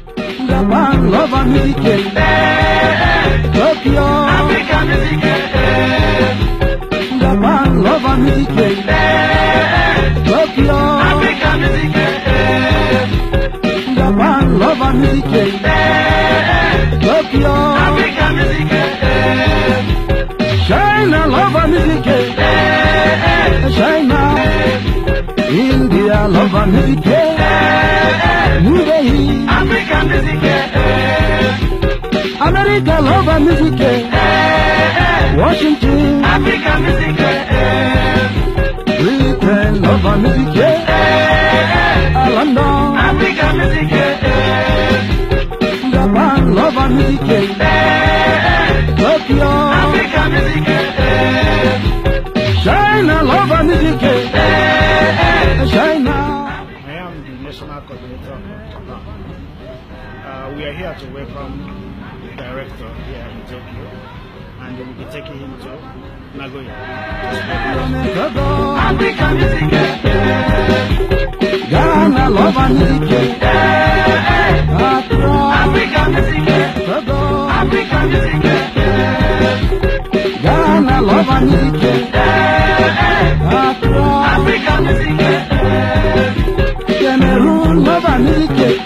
Japan love and music. Tokyo Africa music. Japan love and music. Tokyo Africa music. Japan love and music. Tokyo Africa music. China love and music. China India love and music. New Delhi Africa music. America love and music. Washington Africa music. Britain love and music. London Africa music. Japan love and music. Tokyo Africa music. China love and music. China. I am the national coordinator of Japan. We are here to welcome the director here in Tokyo, and we will be taking him to Nagoya. Africa music. Ghana love and music. Accra Africa music. Togo Africa music. Ghana love and music. Accra Africa music. Cameroon love and music.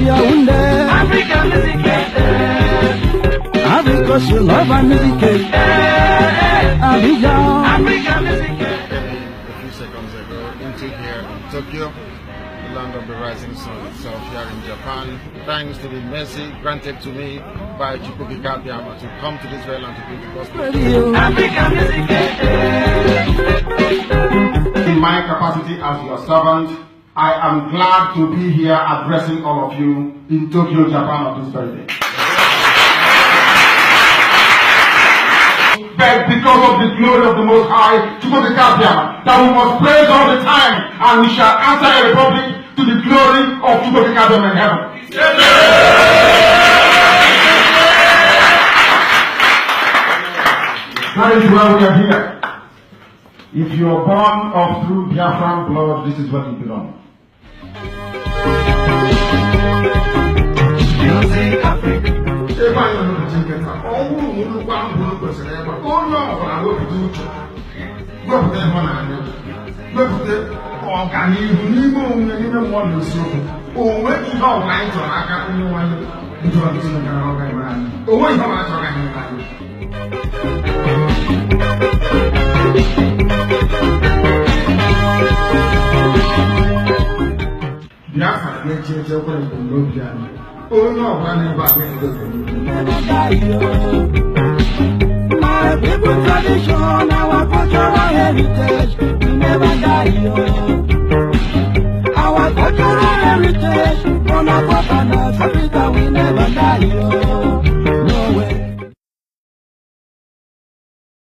Yaoundé Africa music. Africa she love and music. Abidjan Africa music. A few seconds ago, into here in Tokyo, the land of the rising sun itself here in Japan. Thanks to the mercy granted to me by Chukwuka Abiyama to come to this land to preach the gospel. Radio Africa music. In my capacity as your servant, I am glad to be here addressing all of you in Tokyo, Japan on this very day. But because of the glory of the Most High, that we must praise all the time, and we shall answer a republic to the glory of Chukwuka in heaven. That is why we are here. If you are born of through Biafran blood, this is what you belong. Music Africa. Ebe anyị nọrọ nketa, ọ bụrụ na nnukwu ahụhụ kwesịrị ịgba, onye ọbụla wepụta uche, wepụta ịhụnanya, wepụta ọganihu n'ime onwe n'ime mmụọ na isiokwu. O nweghị ihe ọbụla anyị chọrọ aka onye nwanyị bidoro ntụnụ gara ọga ime anyị. O nweghị ihe ọbụla chọrọ anyị anyị. Biafra na-eche echekwa ebumnobi anyị. Onye ọbụla na-ebe abụ My people tradition, our cultural heritage, we never die.